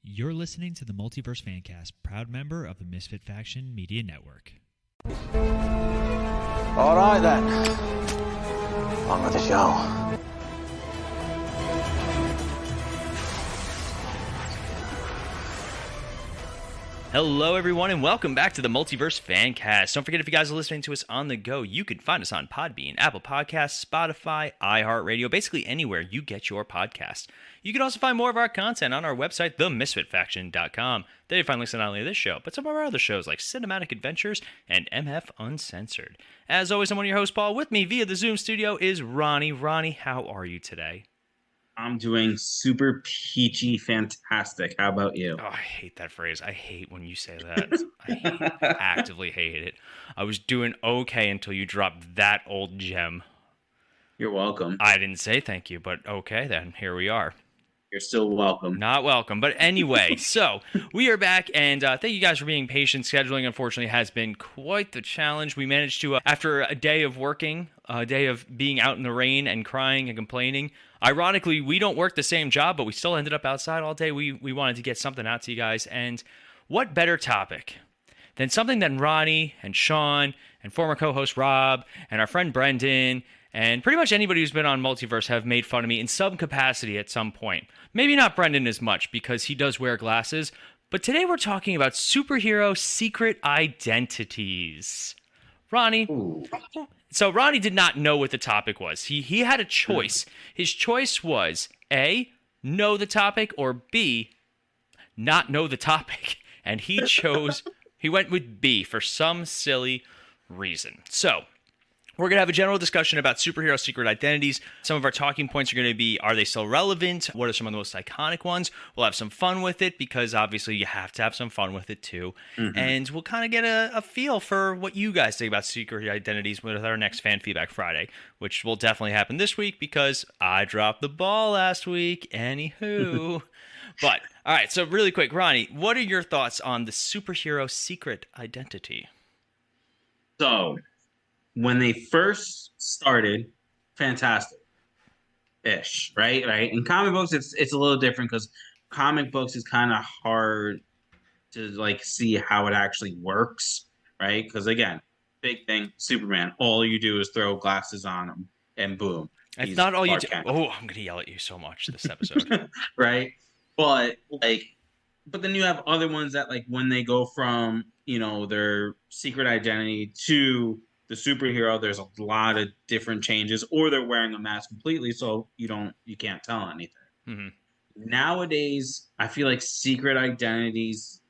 You're listening to the Multiverse Fancast, proud member of the Misfit Faction Media Network. All right then, on with the show. Hello, everyone, and welcome back to the Multiverse Fancast. Don't forget, if you guys are listening to us on the go, you can find us on Podbean, Apple Podcasts, Spotify, iHeartRadio, basically anywhere you get your podcast. You can also find more of our content on our website, themisfitfaction.com. There you find links to not only this show, but some of our other shows like Cinematic Adventures and MF Uncensored. As always, I'm one of your hosts, Paul. With me via the Zoom studio is Ronnie. Ronnie, how are you today? I'm doing super peachy fantastic. How about you? Oh, I hate that phrase. I hate when you say that. Actively hate it. I was doing okay until you dropped that old gem. You're welcome. I didn't say thank you, but okay then. Here we are. You're still welcome. Not welcome. But anyway, so we are back, and thank you guys for being patient. Scheduling, unfortunately, has been quite the challenge. We managed to, after a day of working, a day of being out in the rain and crying and complaining, ironically, we don't work the same job, but we still ended up outside all day. We wanted to get something out to you guys, and what better topic than something that Ronnie and Sean and former co-host Rob and our friend Brendan and pretty much anybody who's been on Multiverse have made fun of me in some capacity at some point. Maybe not Brendan as much because he does wear glasses, but today we're talking about superhero secret identities. Ronnie. Ooh. So Ronnie did not know what the topic was. He had a choice. His choice was A, know the topic, or B, not know the topic. And he went with B for some silly reason. So we're going to have a general discussion about superhero secret identities. Some of our talking points are going to be, are they still relevant? What are some of the most iconic ones? We'll have some fun with it because obviously you have to have some fun with it too. Mm-hmm. And we'll kind of get a feel for what you guys think about secret identities with our next Fan Feedback Friday, which will definitely happen this week because I dropped the ball last week. Anywho. But, all right, so really quick, Ronnie, what are your thoughts on the superhero secret identity? So, when they first started, fantastic-ish, right? In comic books, it's a little different because comic books is kind of hard to like see how it actually works, right? Because again, big thing, Superman. All you do is throw glasses on him, and boom. It's not all you do. Oh, I'm gonna yell at you so much this episode, right? But then you have other ones that like when they go from their secret identity to the superhero, there's a lot of different changes, or they're wearing a mask completely, so you can't tell anything. Mm-hmm. Nowadays, I feel like secret identities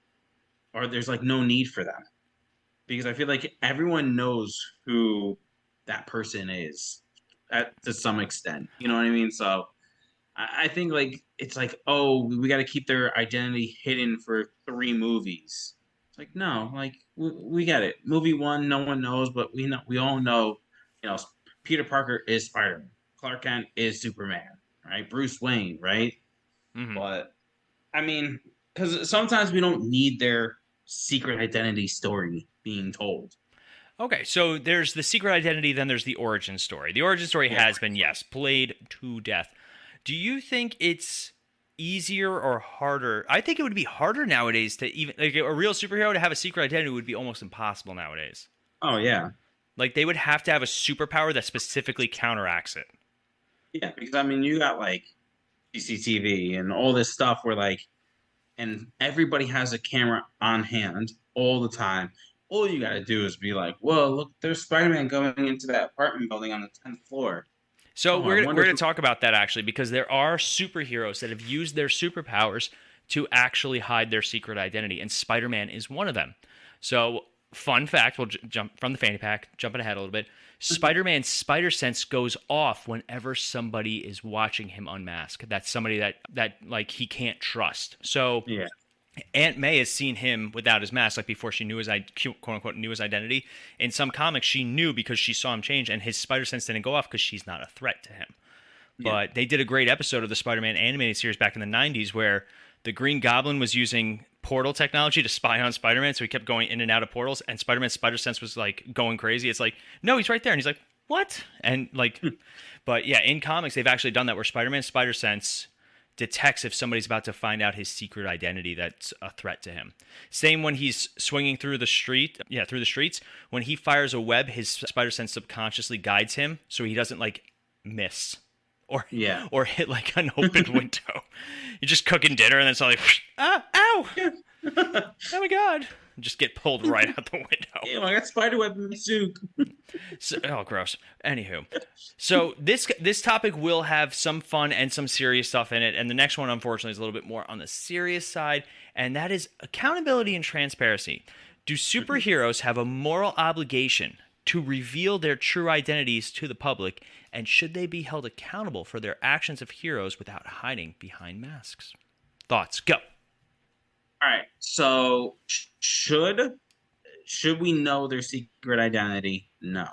there's like no need for them because I feel like everyone knows who that person is to some extent. You know what I mean? So I think like it's like, oh, we got to keep their identity hidden for 3 movies. It's like, no, like we get it. Movie 1, no one knows, but we all know, Peter Parker is Spider-Man. Clark Kent is Superman, right? Bruce Wayne, right? Mm-hmm. But I mean, because sometimes we don't need their secret identity story being told. Okay, so there's the secret identity, then there's the origin story. The origin story has been, yes, played to death. Do you think it's easier or harder? I think it would be harder nowadays to even like a real superhero to have a secret identity would be almost impossible nowadays. Oh yeah, like they would have to have a superpower that specifically counteracts it. Yeah, because I mean you got like CCTV and all this stuff where like, and everybody has a camera on hand all the time. All you got to do is be like, whoa, look, there's Spider-Man going into that apartment building on the 10th floor. So we're going to talk about that actually, because there are superheroes that have used their superpowers to actually hide their secret identity, and Spider-Man is one of them. So fun fact, we'll jump from the fanny pack, jumping ahead a little bit. Spider-Man's spider sense goes off whenever somebody is watching him unmask. That's somebody that like he can't trust. So yeah. Aunt May has seen him without his mask, like before she knew his quote unquote knew his identity. In some comics, she knew because she saw him change, and his spider sense didn't go off because she's not a threat to him. Yeah. But they did a great episode of the Spider-Man animated series back in the 90s where the Green Goblin was using portal technology to spy on Spider-Man, so he kept going in and out of portals, and Spider-Man's spider sense was like going crazy. It's like, no, he's right there, and he's like, what? And like, but yeah, in comics they've actually done that where Spider-Man's spider sense detects if somebody's about to find out his secret identity that's a threat to him. Same when he's swinging through the streets. When he fires a web, his spider sense subconsciously guides him so he doesn't like miss or hit like an open window. You're just cooking dinner and then it's all like, ah, ow, oh my god. Just get pulled right out the window. Ew, I got spider web in my soup. So, oh, gross. Anywho, so this topic will have some fun and some serious stuff in it, and the next one, unfortunately, is a little bit more on the serious side, and that is accountability and transparency. Do superheroes have a moral obligation to reveal their true identities to the public, and should they be held accountable for their actions of heroes without hiding behind masks? Thoughts? Go. All right. So should we know their secret identity? No.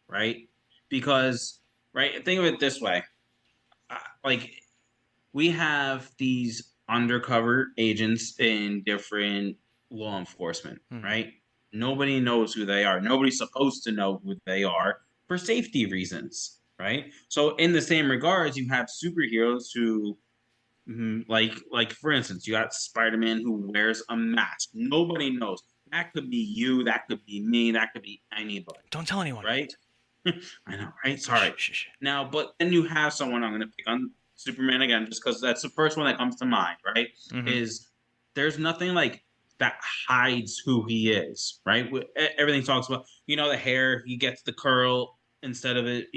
Right? Because, right, think of it this way. Like, we have these undercover agents in different law enforcement, right? Nobody knows who they are. Nobody's supposed to know who they are for safety reasons, right? So in the same regards, you have superheroes who, like for instance, you got Spider-Man who wears a mask. Nobody knows. That could be you. That could be me. That could be anybody. Don't tell anyone. Right? I know, right? Sorry. Shh. Now, but then you have someone, I'm going to pick on Superman again, just because that's the first one that comes to mind, right? Is there's nothing like that hides who he is, right? Everything talks about, the hair, he gets the curl instead of it,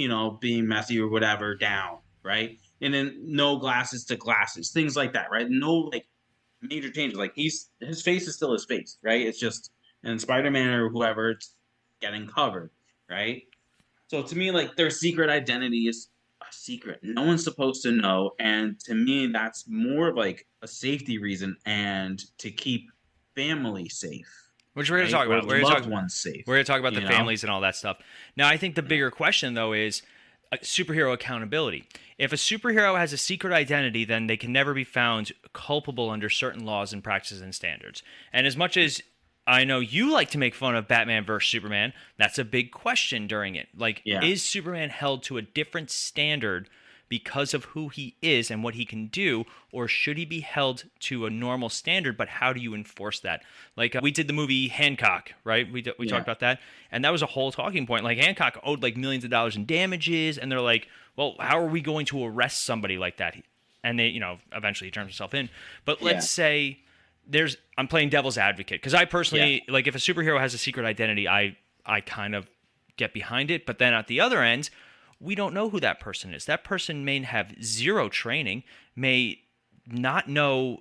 being messy or whatever down, right? And then no glasses to glasses, things like that, right? No like major changes. Like his face is still his face, right? It's just, and Spider-Man or whoever, it's getting covered, right? So to me, like their secret identity is a secret. No one's supposed to know. And to me, that's more of like a safety reason and to keep family safe. Which we're going to talk about. We're going to talk safe. We're going to talk about the families and all that stuff. Now, I think the bigger question, though, is superhero accountability. If a superhero has a secret identity, then they can never be found culpable under certain laws and practices and standards. And as much as I know you like to make fun of Batman versus Superman, that's a big question during it. Like, is Superman held to a different standard because of who he is and what he can do, or should he be held to a normal standard, but how do you enforce that? Like, we did the movie Hancock, right? We talked about that, and that was a whole talking point. Like, Hancock owed, like, millions of dollars in damages, and they're like, well, how are we going to arrest somebody like that? And they, eventually he turns himself in. But let's say I'm playing devil's advocate, because I personally, like, if a superhero has a secret identity, I kind of get behind it, but then at the other end, we don't know who that person is. That person may have zero training, may not know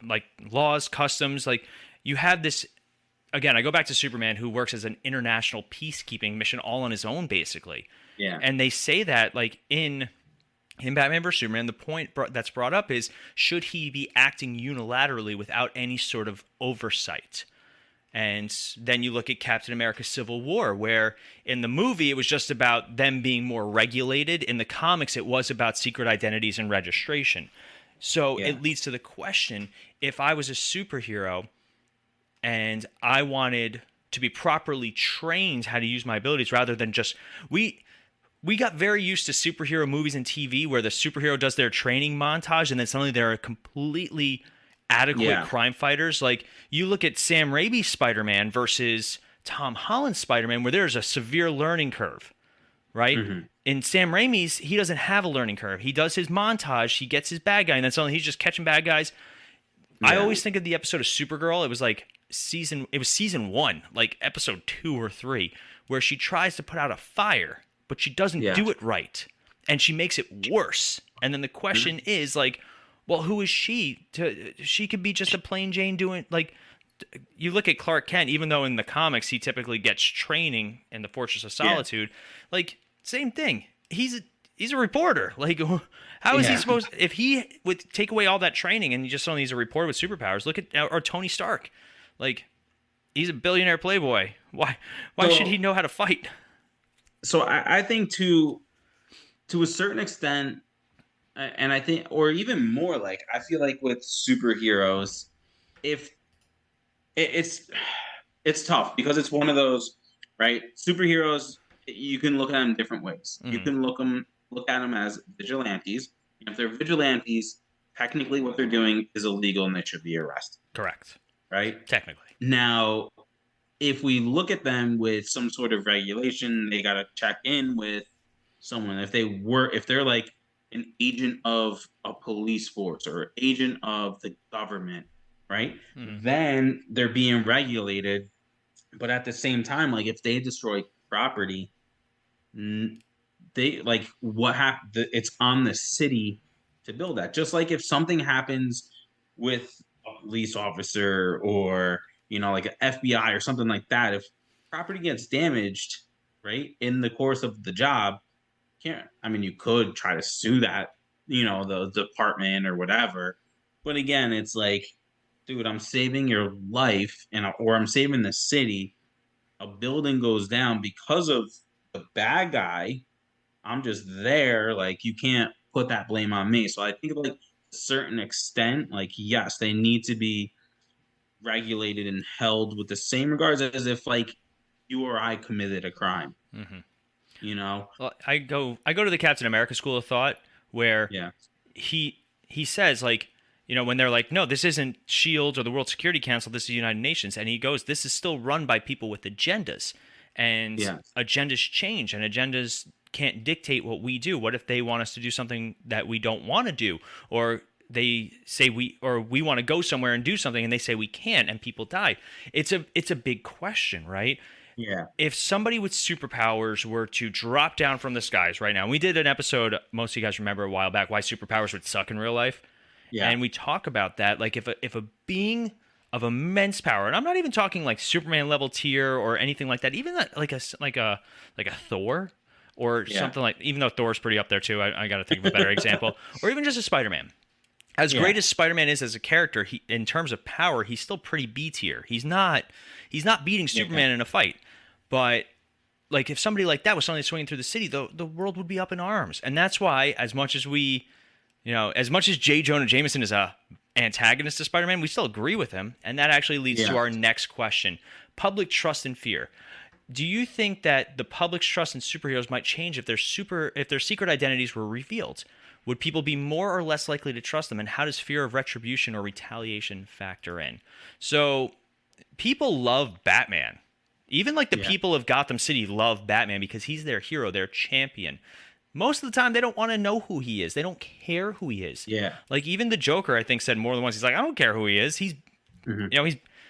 like laws, customs. Like you have this, again, I go back to Superman, who works as an international peacekeeping mission all on his own, basically. Yeah. And they say that like in Batman vs. Superman, the point that's brought up is, should he be acting unilaterally without any sort of oversight? And then you look at Captain America Civil War, where in the movie it was just about them being more regulated. In the comics, it was about secret identities and registration. So it leads to the question, if I was a superhero and I wanted to be properly trained how to use my abilities rather than just... We got very used to superhero movies and TV where the superhero does their training montage and then suddenly they're completely... adequate crime fighters. Like you look at Sam Raimi's Spider-Man versus Tom Holland's Spider-Man, where there's a severe learning curve, right? In Sam Raimi's, he doesn't have a learning curve. He does his montage, he gets his bad guy, and then suddenly he's just catching bad guys. I always think of the episode of Supergirl. It was like season 1, like episode 2 or 3, where she tries to put out a fire, but she doesn't do it right, and she makes it worse. And then the question is like, well, who is she? She could be just a plain Jane doing, like, you look at Clark Kent, even though in the comics he typically gets training in the Fortress of Solitude, like, same thing. He's a reporter. Like, how is he supposed, if he would take away all that training and just suddenly he's a reporter with superpowers, look at, or Tony Stark. Like, he's a billionaire playboy. Why should he know how to fight? So I think to a certain extent, and I think, or even more, like I feel like with superheroes, if it's tough because it's one of those, right? Superheroes, you can look at them different ways. You can look at them as vigilantes. And if they're vigilantes, technically what they're doing is illegal and they should be arrested, Correct. right? Technically. Now, if we look at them with some sort of regulation, they got to check in with someone. If they're like an agent of a police force or agent of the government, right? Mm-hmm. Then they're being regulated. But at the same time, like if they destroy property, they like what happened. It's on the city to build that. Just like if something happens with a police officer or like an FBI or something like that, if property gets damaged, right, in the course of the job, can't. I mean, you could try to sue that, the department or whatever. But again, it's like, dude, I'm saving your life, or I'm saving the city. A building goes down because of the bad guy. I'm just there. Like, you can't put that blame on me. So I think, like, a certain extent, like, yes, they need to be regulated and held with the same regards as if, like, you or I committed a crime. Mm-hmm. You know? Well, I go to the Captain America school of thought where Yeah. he says, like, when they're like, no, this isn't Shield or the World Security Council, this is the United Nations, and he goes, this is still run by people with agendas, and agendas change, and agendas can't dictate what we do. What if they want us to do something that we don't want to do, or they say we want to go somewhere and do something, and they say we can't, and people die? It's a big question, right? Yeah. If somebody with superpowers were to drop down from the skies right now, we did an episode, most of you guys remember a while back, why superpowers would suck in real life. Yeah. And we talk about that. Like if a being of immense power, and I'm not even talking like Superman level tier or anything like that, even like a Thor or something like, even though Thor's pretty up there too, I got to think of a better example, or even just a Spider-Man. As great as Spider-Man is as a character, in terms of power, he's still pretty B tier. He's not beating Superman in a fight. But like if somebody like that was suddenly swinging through the city, the world would be up in arms. And that's why, as much as J. Jonah Jameson is a antagonist to Spider-Man, we still agree with him. And that actually leads to our next question: public trust and fear. Do you think that the public's trust in superheroes might change if their secret identities were revealed? Would people be more or less likely to trust them? And how does fear of retribution or retaliation factor in? So people love Batman. Even like the people of Gotham City love Batman because he's their hero, their champion. Most of the time, they don't want to know who he is. They don't care who he is. Yeah. Like even the Joker, I think, said more than once. He's like, I don't care who he is. He's,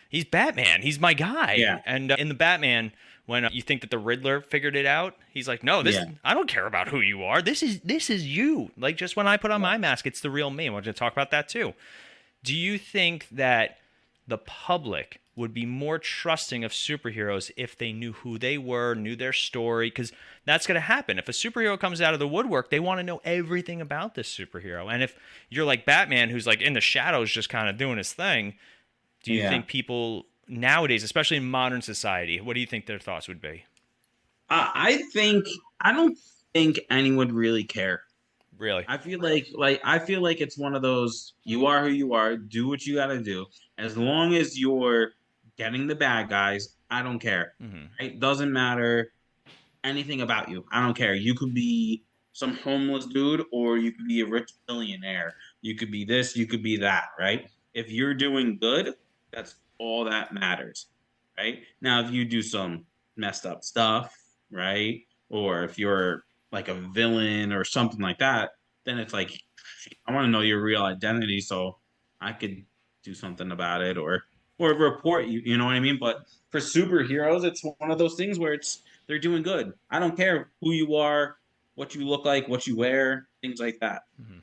he's Batman. He's my guy. Yeah. And in the Batman, when you think that the Riddler figured it out, he's like, no, I don't care about who you are. This is you. Like just when I put on my mask, it's the real me. I want to talk about that too. Do you think that the public would be more trusting of superheroes if they knew who they were, knew their story? Because that's going to happen. If a superhero comes out of the woodwork, they want to know everything about this superhero. And if you're like Batman, who's like in the shadows just kind of doing his thing, do you think people nowadays, especially in modern society, what do you think their thoughts would be? I don't think anyone would really care. Really? I feel like it's one of those, you are who you are, do what you got to do. As long as you're getting the bad guys, I don't care. Mm-hmm. It doesn't matter anything about you. I don't care. You could be some homeless dude or you could be a rich billionaire. You could be this, you could be that, right? If you're doing good, that's all that matters, right? Now, if you do some messed up stuff, right? Or if you're like a villain or something like that, then it's like, I want to know your real identity so I could do something about it or report you, you know what I mean? But for superheroes, it's one of those things where they're doing good. I don't care who you are, what you look like, what you wear, things like that. Mm-hmm.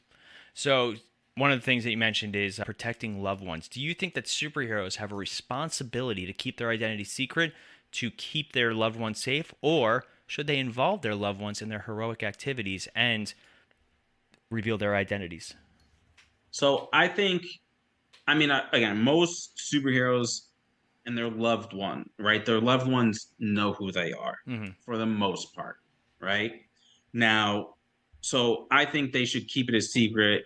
So one of the things that you mentioned is protecting loved ones. Do you think that superheroes have a responsibility to keep their identity secret, to keep their loved ones safe, or should they involve their loved ones in their heroic activities and reveal their identities? So I think, again, most superheroes and their loved one, right? Their loved ones know who they are for the most part, right? Now, so I think they should keep it a secret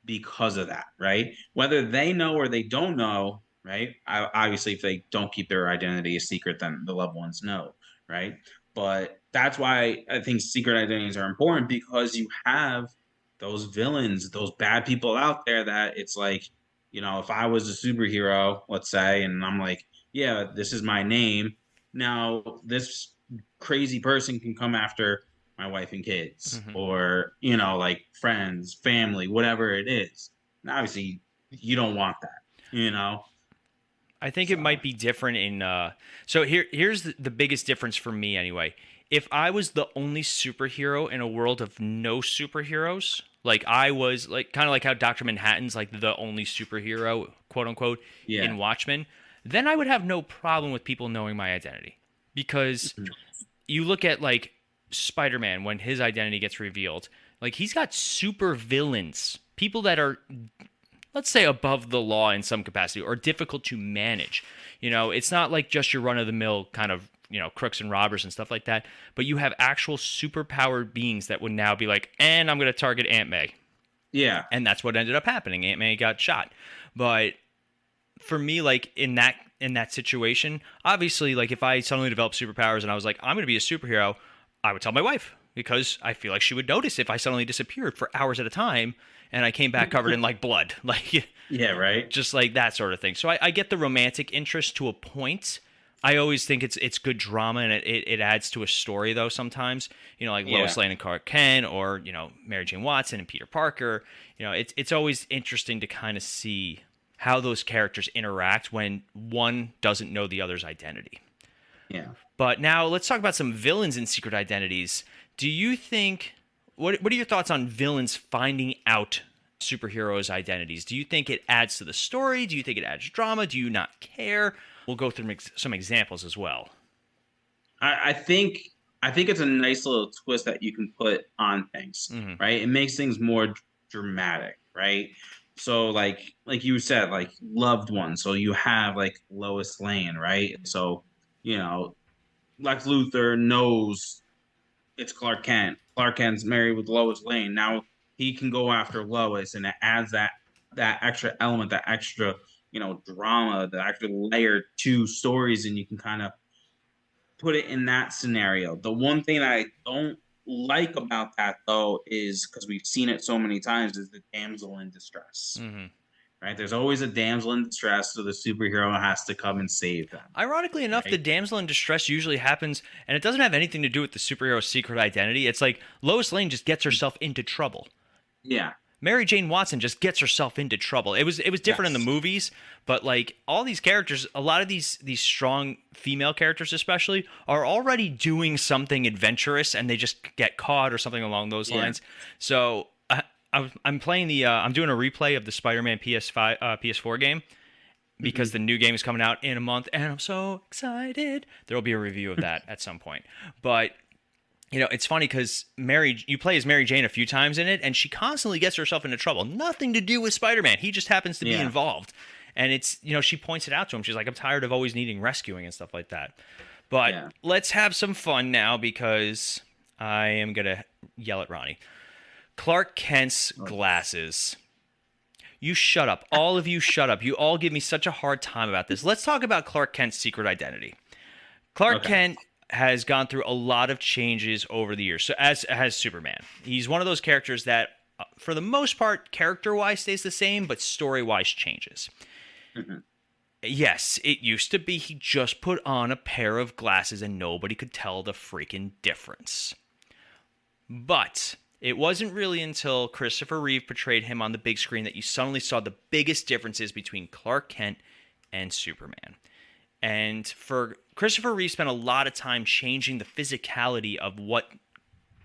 because of that, right? Whether they know or they don't know, right? Obviously, if they don't keep their identity a secret, then the loved ones know, right? But that's why I think secret identities are important, because you have those villains, those bad people out there that it's like, if I was a superhero, let's say, and I'm like, yeah, this is my name. Now this crazy person can come after my wife and kids, Hmm. or, like friends, family, whatever it is. And obviously you don't want that, I think it so might be different in so here's the biggest difference for me anyway. If I was the only superhero in a world of no superheroes, like I was like kind of like how Dr. Manhattan's like the only superhero, quote unquote, yeah. in Watchmen, then I would have no problem with people knowing my identity. Because Mhm. you look at like Spider-Man when his identity gets revealed, like he's got super villains, people that are, let's say, above the law in some capacity or difficult to manage. It's not like just your run of the mill kind of, crooks and robbers and stuff like that, but you have actual superpowered beings that would now be like, and I'm going to target Aunt May. Yeah. And that's what ended up happening. Aunt May got shot. But for me, like in that situation, obviously, like if I suddenly developed superpowers and I was like, I'm going to be a superhero, I would tell my wife because I feel like she would notice if I suddenly disappeared for hours at a time and I came back covered in like blood, like Yeah, right. just like that sort of thing. So I get the romantic interest to a point. I always think it's good drama and it adds to a story though sometimes. Like Yeah. Lois Lane and Clark Kent, or Mary Jane Watson and Peter Parker. It's always interesting to kind of see how those characters interact when one doesn't know the other's identity. Yeah. But now let's talk about some villains in Secret Identities. Do you think what are your thoughts on villains finding out superheroes' identities? Do you think it adds to the story? Do you think it adds drama? Do you not care? We'll go through some examples as well. I think it's a nice little twist that you can put on things, Hmm. right? It makes things more dramatic, right? So like you said, like loved ones. So you have like Lois Lane, right? So, you know, Lex Luthor knows it's Clark Kent. Clark Kent's married with Lois Lane. Now he can go after Lois, and it adds that extra element, that extra, drama, the extra layer to stories, and you can kind of put it in that scenario. The one thing that I don't like about that though is because we've seen it so many times is the damsel in distress. Hmm. Right? There's always a damsel in distress, so the superhero has to come and save them. Ironically enough, the Right? damsel in distress usually happens, and it doesn't have anything to do with the superhero's secret identity. It's like Lois Lane just gets herself into trouble. Yeah. Mary Jane Watson just gets herself into trouble. It was different in the Yes. movies, but like all these characters, a lot of these strong female characters especially are already doing something adventurous, and they just get caught or something along those Yeah. lines. So I'm playing I'm doing a replay of the Spider-Man PS4 game because the new game is coming out in a month, and I'm so excited. There will be a review of that at some point, but it's funny because you play as Mary Jane a few times in it, and she constantly gets herself into trouble. Nothing to do with Spider-Man. He just happens to be Yeah. involved. And it's, she points it out to him. She's like, I'm tired of always needing rescuing and stuff like that. But Yeah. let's have some fun now because I am going to yell at Ronnie. Clark Kent's glasses. You shut up. All of you shut up. You all give me such a hard time about this. Let's talk about Clark Kent's secret identity. Clark Okay. Kent has gone through a lot of changes over the years. So as has Superman. He's one of those characters that, for the most part, character-wise stays the same, but story-wise changes. Mhm. Yes, it used to be he just put on a pair of glasses and nobody could tell the freaking difference. But it wasn't really until Christopher Reeve portrayed him on the big screen that you suddenly saw the biggest differences between Clark Kent and Superman. And for Christopher Reeve spent a lot of time changing the physicality of what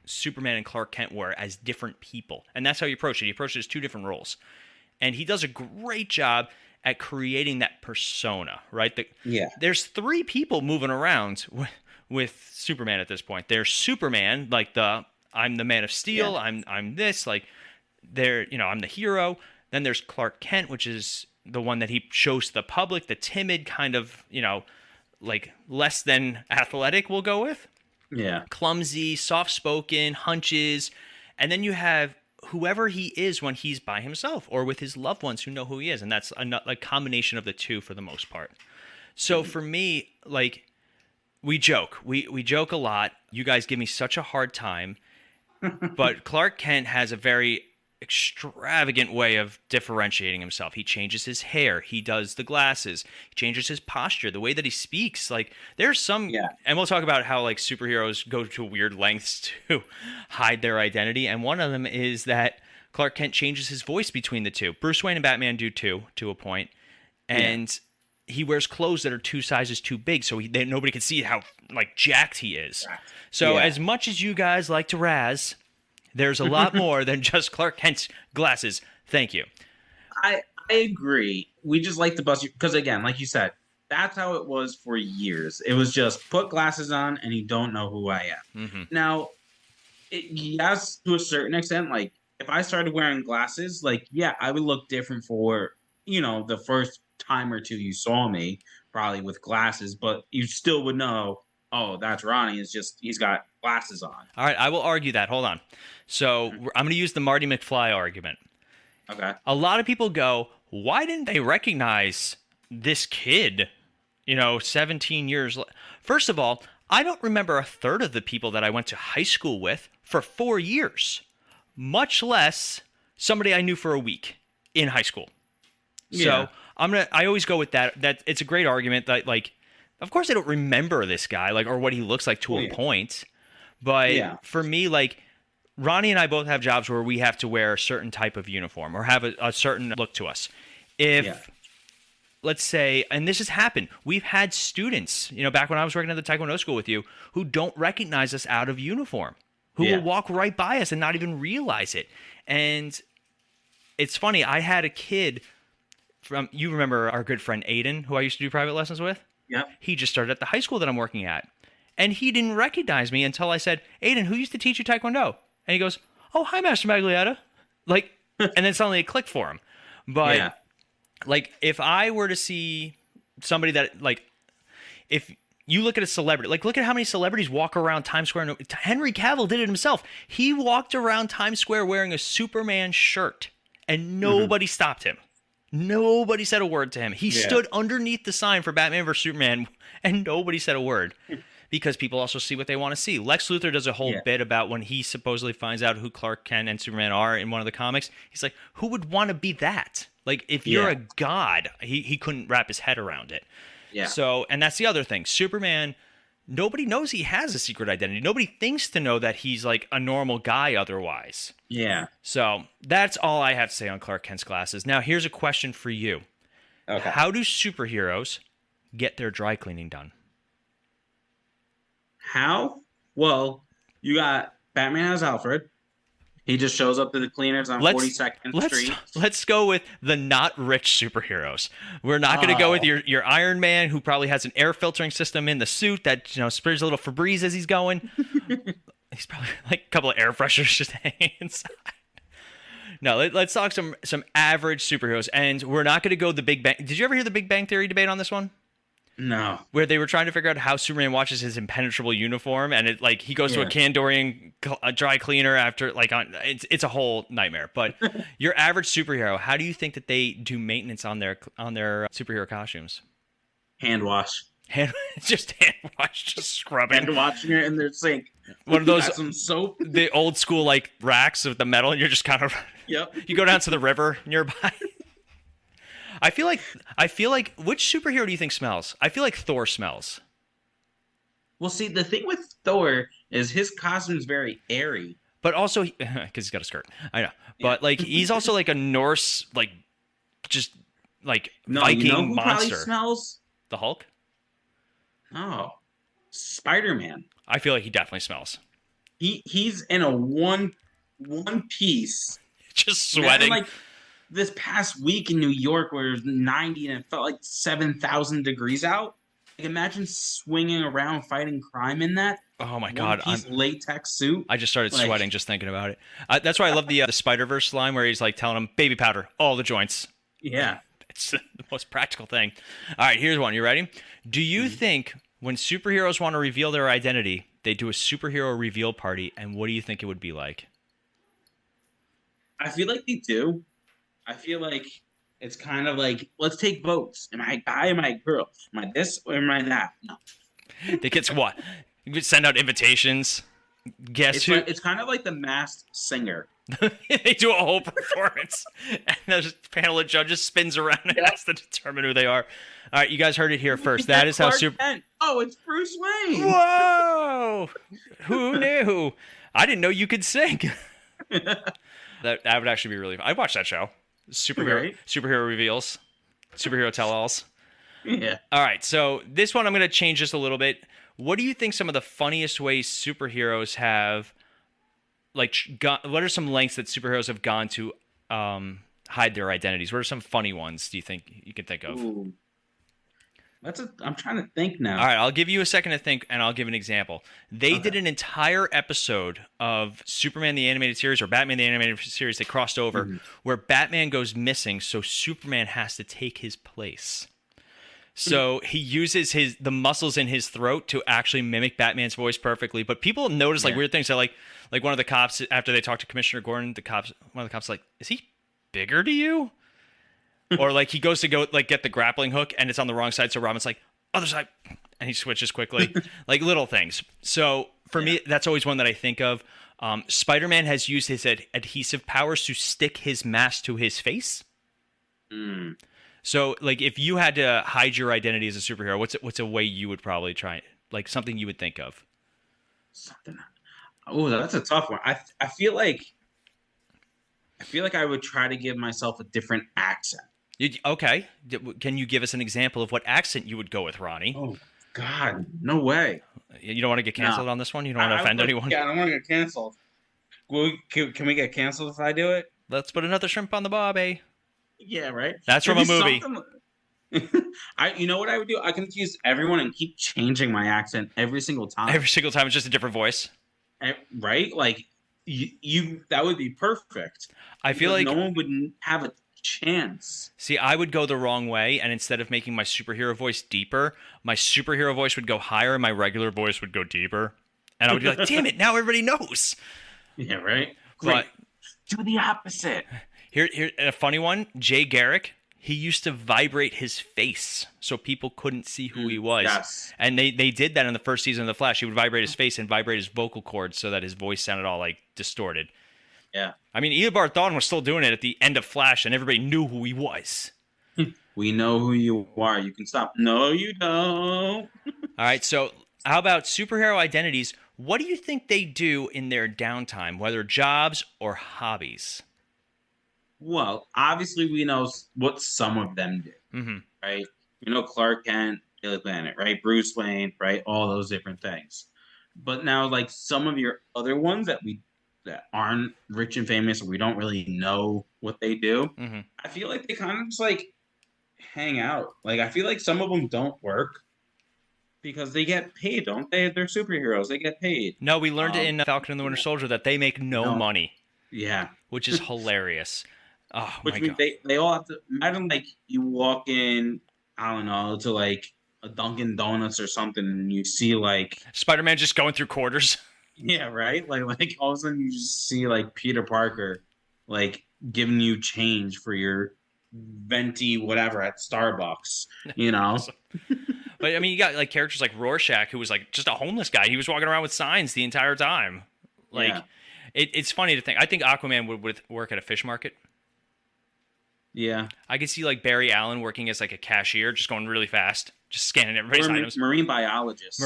Superman and Clark Kent were as different people. And that's how he approached it. He approached it as two different roles. And he does a great job at creating that persona, right? Yeah. There's three people moving around with Superman at this point. There's Superman, like I'm the Man of Steel, Yeah. I'm this, like I'm the hero. Then there's Clark Kent, which is the one that he shows to the public, the timid kind of, like less than athletic, we'll go with. Yeah. Clumsy, soft-spoken, hunches. And then you have whoever he is when he's by himself or with his loved ones who know who he is. And that's a combination of the two for the most part. So for me, like, we joke. We joke a lot. You guys give me such a hard time. But Clark Kent has a very extravagant way of differentiating himself. He changes his hair, he does the glasses, he changes his posture, the way that he speaks. Like there's some and we'll talk about how like superheroes go to weird lengths to hide their identity, and one of them is that Clark Kent changes his voice between the two. Bruce Wayne and Batman do too, to a point. And he wears clothes that are 2 sizes too big, so nobody can see how like jacked he is. So as much as you guys like to razz, there's a lot more than just Clark Kent's glasses. Thank you. I agree. We just like to bust you because, again, like you said, that's how it was for years. It was just put glasses on and you don't know who I am. Mm-hmm. Now, yes, to a certain extent, like if I started wearing glasses, like, yeah, I would look different for, the first time or two you saw me, probably with glasses, but you still would know, oh, that's Ronnie. It's just he's got glasses on. All right, I will argue that. Hold on. So I'm going to use the Marty McFly argument. Okay. A lot of people go, why didn't they recognize this kid, 17 years? First of all, I don't remember a third of the people that I went to high school with for 4 years, much less somebody I knew for a week in high school. So I always go with that. That it's a great argument that, like, of course I don't remember this guy, like, or what he looks like to a point. But for me, like, Ronnie and I both have jobs where we have to wear a certain type of uniform or have a certain look to us. If, let's say, and this has happened, we've had students, back when I was working at the Taekwondo school with you, who don't recognize us out of uniform, who will walk right by us and not even realize it. And it's funny, I had a kid you remember our good friend Aiden, who I used to do private lessons with? Yeah. He just started at the high school that I'm working at. And he didn't recognize me until I said, Aiden, who used to teach you Taekwondo? And he goes, oh, hi, Master Maglietta. Like, and then suddenly it clicked for him. But, like, if I were to see somebody that, like, if you look at a celebrity, like, look at how many celebrities walk around Times Square. Henry Cavill did it himself. He walked around Times Square wearing a Superman shirt, and nobody stopped him. Nobody said a word to him. He stood underneath the sign for Batman vs. Superman, and nobody said a word. Because people also see what they want to see. Lex Luthor does a whole bit about when he supposedly finds out who Clark Kent and Superman are in one of the comics. He's like, who would want to be that? Like, if you're a god, he couldn't wrap his head around it. Yeah. So, and that's the other thing. Superman, nobody knows he has a secret identity. Nobody thinks to know that he's like a normal guy otherwise. Yeah. So that's all I have to say on Clark Kent's glasses. Now, here's a question for you. Okay. How do superheroes get their dry cleaning done? How? Well, you got Batman as Alfred. He just shows up to the cleaners on 42nd Street. Let's go with the not rich superheroes. We're not going to go with your Iron Man, who probably has an air filtering system in the suit that sprays a little Febreze as he's going. He's probably like a couple of air fresheners just hanging inside. No, let's talk some average superheroes, and we're not going to go the Big Bang. Did you ever hear the Big Bang Theory debate on this one? No. Where they were trying to figure out how Superman watches his impenetrable uniform, and it like he goes to a Kandorian dry cleaner after it's a whole nightmare. But your average superhero, how do you think that they do maintenance on their superhero costumes? Hand wash. Just hand wash, just scrubbing. Hand washing it in their sink. One of those some soap. The old school like racks of the metal, and you're just kind of you go down to the river nearby. I feel like which superhero do you think smells? I feel like Thor smells. Well, see, the thing with Thor is his costume is very airy. But also, because he's got a skirt. I know. But like he's also like a Norse, like just like Viking monster. Probably smells? The Hulk? Oh. Spider-Man. I feel like he definitely smells. He's in a one piece. Just sweating. Like this past week in New York where it was 90 and it felt like 7,000 degrees out. Like imagine swinging around fighting crime in that. Oh my God. One-piece latex suit. I just started sweating just thinking about it. That's why I love the Spider-Verse line where he's like telling him, baby powder, all the joints. Yeah. It's the most practical thing. All right, here's one. You ready? Do you think when superheroes want to reveal their identity, they do a superhero reveal party, and what do you think it would be like? I feel like they do. I feel like it's kind of like, let's take votes. Am I a guy? Am I a girl? Am I this or am I that? No. They get what? You could send out invitations. Guess who? It's kind of like the Masked Singer. They do a whole performance, and the panel of judges spins around and has to determine who they are. All right, you guys heard it here first. That is how Clark Kent. Oh, it's Bruce Wayne. Whoa! Who knew? I didn't know you could sing. That would actually be really fun. I'd watch that show. Superhero reveals, superhero tell-alls. Yeah. All right, so this one I'm going to change just a little bit. What do you think some of the funniest ways superheroes have, like, what are some lengths that superheroes have gone to hide their identities? What are some funny ones do you think you can think of? Ooh. I'm trying to think now. All right, I'll give you a second to think, and I'll give an example. They did an entire episode of Superman the Animated Series or Batman the Animated Series. They crossed over where Batman goes missing, so Superman has to take his place. So he uses the muscles in his throat to actually mimic Batman's voice perfectly. But people notice like weird things. So like one of the cops, after they talk to Commissioner Gordon, one of the cops like, is he bigger to you? Or like he goes to get the grappling hook and it's on the wrong side. So Robin's like, other side. And he switches quickly. Like little things. So for me, that's always one that I think of. Spider-Man has used his adhesive powers to stick his mask to his face. So, like, if you had to hide your identity as a superhero, what's a way you would probably try it? Like, something you would think of? Something. Oh, that's a tough one. I feel like I would try to give myself a different accent. Okay. Can you give us an example of what accent you would go with, Ronnie? Oh, God. No way. You don't want to get canceled on this one? You don't want to offend anyone? Yeah, I don't want to get canceled. Can we get canceled if I do it? Let's put another shrimp on the barbie. Yeah, right. That's from a movie. You know what I would do? I can use everyone and keep changing my accent every single time. Every single time, it's just a different voice. Right? Like you that would be perfect. I feel like no one would have a chance. See, I would go the wrong way, and instead of making my superhero voice deeper, my superhero voice would go higher, and my regular voice would go deeper. And I would be like, "Damn it! Now everybody knows." Yeah, right. But do the opposite. Here, a funny one. Jay Garrick, he used to vibrate his face so people couldn't see who he was. Yes. And they did that in the first season of The Flash. He would vibrate his face and vibrate his vocal cords so that his voice sounded all like distorted. Yeah. I mean, Eobard Thawne was still doing it at the end of Flash, and everybody knew who he was. We know who you are. You can stop. No, you don't. All right, so how about superhero identities? What do you think they do in their downtime, whether jobs or hobbies? Well, obviously we know what some of them do, right? You know, Clark Kent, Daily Planet, right? Bruce Wayne, right? All those different things. But now, like some of your other ones that aren't rich and famous, or we don't really know what they do. I feel like they kind of just like hang out. Like I feel like some of them don't work because they get paid, don't they? They're superheroes. They get paid. No, we learned in Falcon and the Winter Soldier that they make no money. Yeah, which is hilarious. Oh, which means they all have to imagine like you walk in, I don't know, to like a Dunkin' Donuts or something, and you see like Spider-Man just going through quarters. Yeah, right. Like all of a sudden you just see like Peter Parker, like giving you change for your venti whatever at Starbucks. You know. But I mean, you got like characters like Rorschach, who was like just a homeless guy. He was walking around with signs the entire time. Like, it's funny to think. I think Aquaman would work at a fish market. Yeah, I could see like Barry Allen working as like a cashier, just going really fast, just scanning everybody's items. Marine biologist.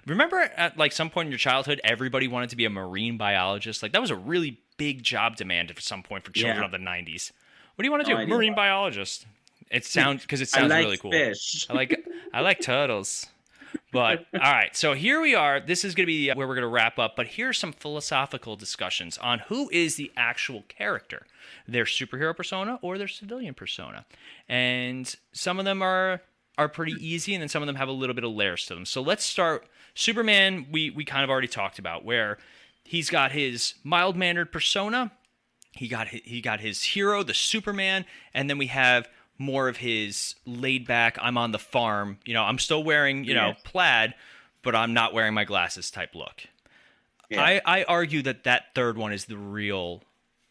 Remember at like some point in your childhood, everybody wanted to be a marine biologist. Like that was a really big job demand at some point for children of the 90s. What do you want to do? Marine biologist. It sounds really cool. Fish. I like turtles. But all right, so here we are. This is going to be where we're going to wrap up. But here's some philosophical discussions on who is the actual character, their superhero persona or their civilian persona. And some of them are pretty easy, and then some of them have a little bit of layers to them. So let's start. Superman, we kind of already talked about, where he's got his mild-mannered persona. He got his hero, the Superman, and then we have more of his laid back, I'm on the farm, I'm still wearing, plaid, but I'm not wearing my glasses type look. Yeah. I argue that third one is the real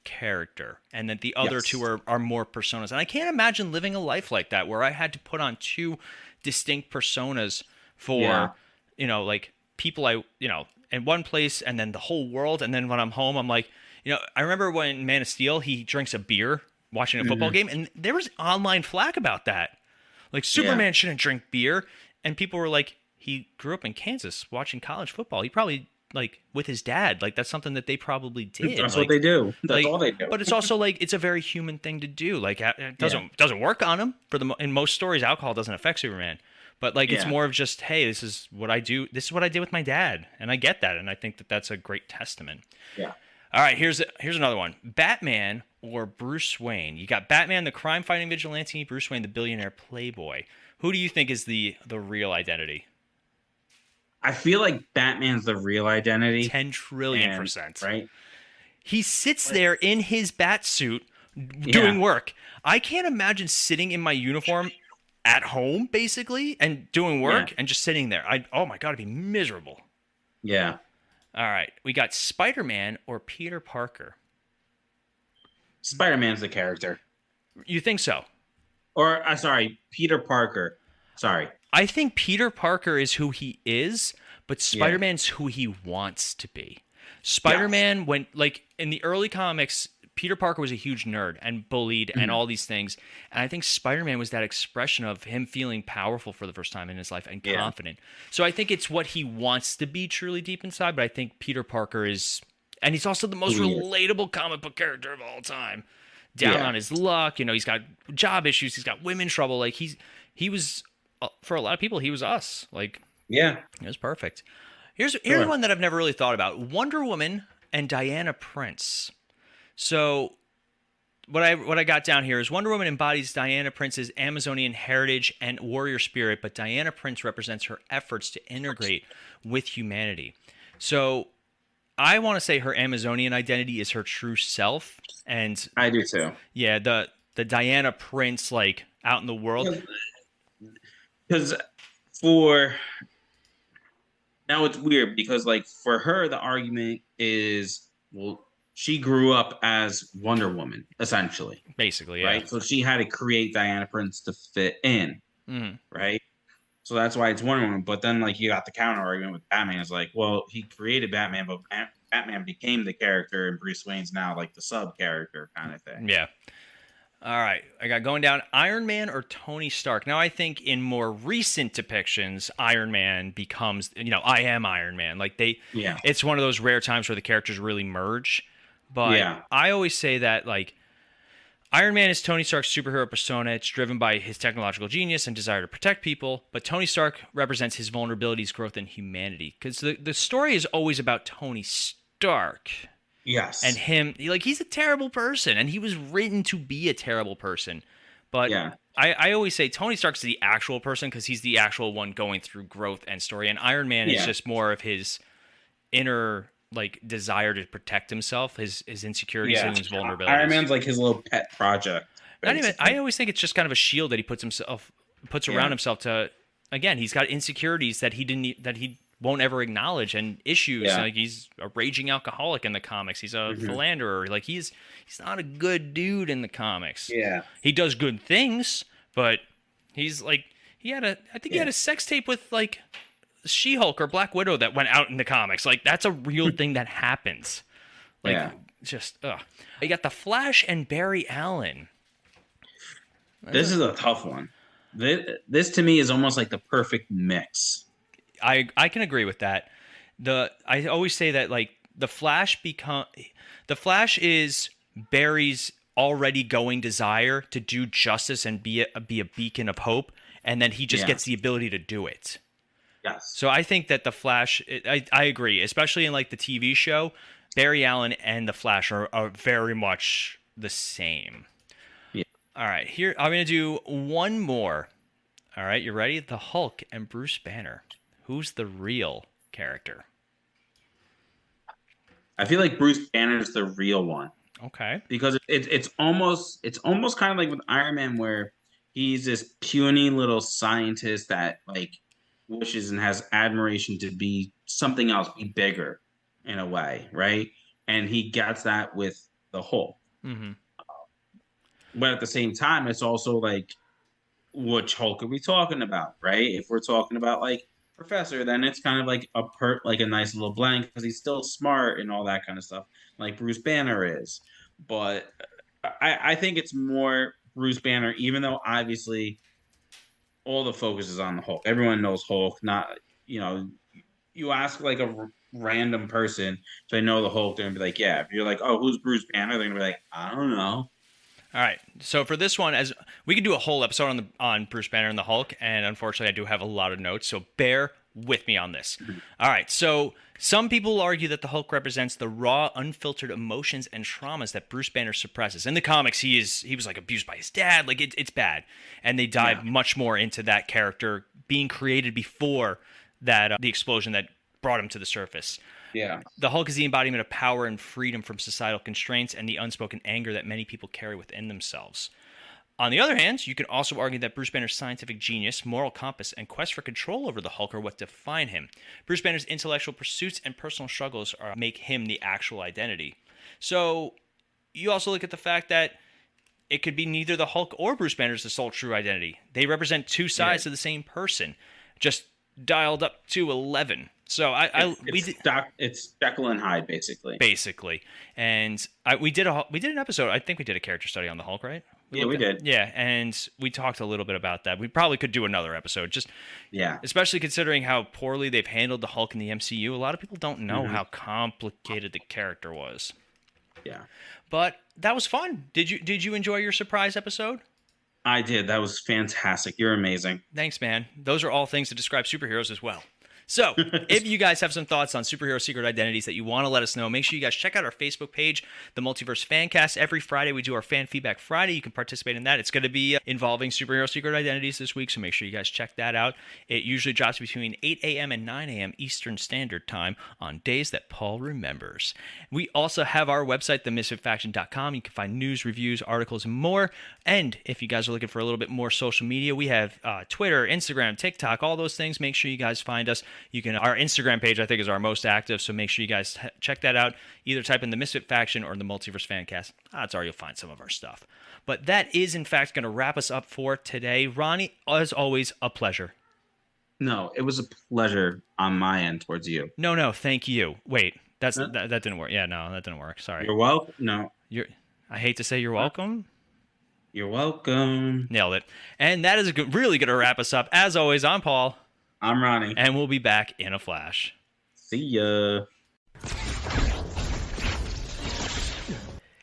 character, and that the other two are more personas. And I can't imagine living a life like that where I had to put on two distinct personas for, like people in one place and then the whole world. And then when I'm home, I'm like, I remember when Man of Steel, he drinks a beer watching a football game, and there was online flack about that. Like, Superman shouldn't drink beer. And people were like, he grew up in Kansas watching college football. He probably, like, with his dad, like, that's something that they probably did. That's like, what they do. That's like, all they do. But it's also, like, it's a very human thing to do. Like, it doesn't work on him. In most stories, alcohol doesn't affect Superman. But, like, it's more of just, hey, this is what I do. This is what I did with my dad. And I get that. And I think that that's a great testament. Yeah. All right, here's another one. Batman or Bruce Wayne? You got Batman, the crime-fighting vigilante, Bruce Wayne, the billionaire playboy. Who do you think is the real identity? I feel like Batman's the real identity. 10 trillion %. Right? He sits there in his bat suit doing work. I can't imagine sitting in my uniform at home, basically, and doing work and just sitting there. Oh my God, it'd be miserable. Yeah. All right, we got Spider-Man or Peter Parker. Spider-Man's the character. You think so? Or, sorry, Peter Parker. Sorry. I think Peter Parker is who he is, but Spider-Man's who he wants to be. Spider-Man, when, like, in the early comics, Peter Parker was a huge nerd and bullied and all these things. And I think Spider-Man was that expression of him feeling powerful for the first time in his life and confident. So I think it's what he wants to be truly deep inside, but I think Peter Parker is... And he's also the most relatable comic book character of all time. Down on his luck, he's got job issues, he's got women trouble. Like, he was, for a lot of people, he was us. Like, it was perfect. Here's one that I've never really thought about. Wonder Woman and Diana Prince. So what I got down here is Wonder Woman embodies Diana Prince's Amazonian heritage and warrior spirit, but Diana Prince represents her efforts to integrate with humanity. So I want to say her Amazonian identity is her true self, and I do too. Yeah, the Diana Prince, like, out in the world. Because now it's weird because, like, for her the argument is, well, she grew up as Wonder Woman, essentially. Basically, yeah. Right? So she had to create Diana Prince to fit in, right? So that's why it's Wonder Woman. But then, like, you got the counter argument with Batman. It's like, well, he created Batman, but Batman became the character, and Bruce Wayne's now, like, the sub-character kind of thing. Yeah. All right. I got going down Iron Man or Tony Stark. Now, I think in more recent depictions, Iron Man becomes, I am Iron Man. Like, it's one of those rare times where the characters really merge. But I always say that, like, Iron Man is Tony Stark's superhero persona. It's driven by his technological genius and desire to protect people. But Tony Stark represents his vulnerabilities, growth, and humanity. Because the story is always about Tony Stark. Yes. And him, like, he's a terrible person. And he was written to be a terrible person. But I always say Tony Stark's the actual person because he's the actual one going through growth and story. And Iron Man is just more of his inner, like, desire to protect himself, his insecurities and his vulnerabilities. Iron Man's like his little pet project. I always think it's just kind of a shield that he puts around himself to, again, he's got insecurities that he won't ever acknowledge and issues. Like, he's a raging alcoholic in the comics. He's a philanderer. Like, he's not a good dude in the comics. Yeah. He does good things, but he's like, he had a sex tape with, like, She-Hulk or Black Widow that went out in the comics. Like, that's a real thing that happens. Like, just, ugh. You got The Flash and Barry Allen. This is a tough one. This to me is almost like the perfect mix. I can agree with that. I always say that, like, The Flash is Barry's already going desire to do justice and be a beacon of hope, and then he just gets the ability to do it. Yes. So I think that The Flash, I agree, especially in, like, the TV show, Barry Allen and The Flash are very much the same. Yeah. All right, here I'm going to do one more. All right, you ready? The Hulk and Bruce Banner. Who's the real character? I feel like Bruce Banner's the real one. Okay. Because it's almost kind of like with Iron Man, where he's this puny little scientist that, like, wishes and has admiration to be something else, be bigger in a way, right? And he gets that with the Hulk. But at the same time, it's also like, which Hulk are we talking about, right? If we're talking about, like, Professor, then it's kind of like like a nice little blank because he's still smart and all that kind of stuff, like Bruce Banner is. But I think it's more Bruce Banner, even though obviously all the focus is on the Hulk. Everyone knows Hulk. Not you know, you ask like a random person if they know the Hulk, they're gonna be like, yeah. If you're like, oh, who's Bruce Banner? They're gonna be like, I don't know. All right. So for this one, as we could do a whole episode on Bruce Banner and the Hulk, and unfortunately, I do have a lot of notes, so bear with me on this. All right. So some people argue that the Hulk represents the raw, unfiltered emotions and traumas that Bruce Banner suppresses. In the comics, he was like abused by his dad. Like it's bad, and they dive much more into that character being created before that the explosion that brought him to the surface. Yeah. The Hulk is the embodiment of power and freedom from societal constraints and the unspoken anger that many people carry within themselves. On the other hand, you can also argue that Bruce Banner's scientific genius, moral compass, and quest for control over the Hulk are what define him. Bruce Banner's intellectual pursuits and personal struggles make him the actual identity. So you also look at the fact that it could be neither the Hulk or Bruce Banner's the sole true identity. They represent two sides of the same person, just dialed up to 11. So it's Jekyll and Hyde basically. And we did an episode. I think we did a character study on the Hulk, right? We did. Yeah, and we talked a little bit about that. We probably could do another episode, especially considering how poorly they've handled the Hulk in the MCU. A lot of people don't know how complicated the character was. Yeah, but that was fun. Did you enjoy your surprise episode? I did. That was fantastic. You're amazing. Thanks, man. Those are all things to describe superheroes as well. So, if you guys have some thoughts on superhero secret identities that you want to let us know, make sure you guys check out our Facebook page, The Multiverse Fancast. Every Friday, we do our Fan Feedback Friday. You can participate in that. It's going to be involving superhero secret identities this week, so make sure you guys check that out. It usually drops between 8 a.m. and 9 a.m. Eastern Standard Time on days that Paul remembers. We also have our website, themisfitfaction.com. You can find news, reviews, articles, and more. And if you guys are looking for a little bit more social media, we have Twitter, Instagram, TikTok, all those things. Make sure you guys find us. Our Instagram page, I think, is our most active, so make sure you guys check that out. Either type in the Misfit Faction or the Multiverse Fancast. Odds are you'll find some of our stuff. But that is, in fact, going to wrap us up for today. Ronnie, as always, a pleasure. No, it was a pleasure on my end towards you. No, thank you. Wait, that didn't work. Yeah, no, that didn't work. Sorry. You're welcome. No. I hate to say you're welcome. You're welcome. Nailed it. And that is really going to wrap us up. As always, I'm Paul. I'm Ronnie. And we'll be back in a flash. See ya.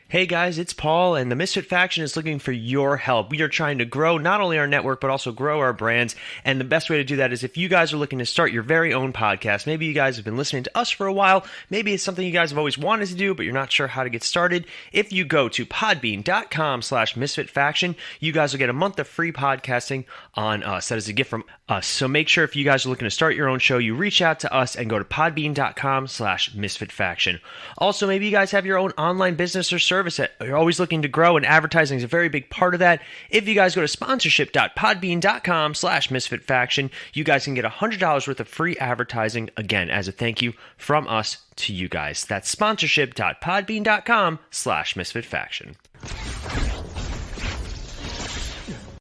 Hey guys, it's Paul, and the Misfit Faction is looking for your help. We are trying to grow not only our network, but also grow our brands, and the best way to do that is if you guys are looking to start your very own podcast. Maybe you guys have been listening to us for a while, maybe it's something you guys have always wanted to do, but you're not sure how to get started. If you go to podbean.com/misfitfaction, you guys will get a month of free podcasting on us. That is a gift from us. So make sure if you guys are looking to start your own show, you reach out to us and go to podbean.com/misfitfaction. Also, maybe you guys have your own online business or service that you're always looking to grow, and advertising is a very big part of that. If you guys go to sponsorship.podbean.com/misfitfaction, you guys can get $100 worth of free advertising, again, as a thank you from us to you guys. That's sponsorship.podbean.com/misfitfaction.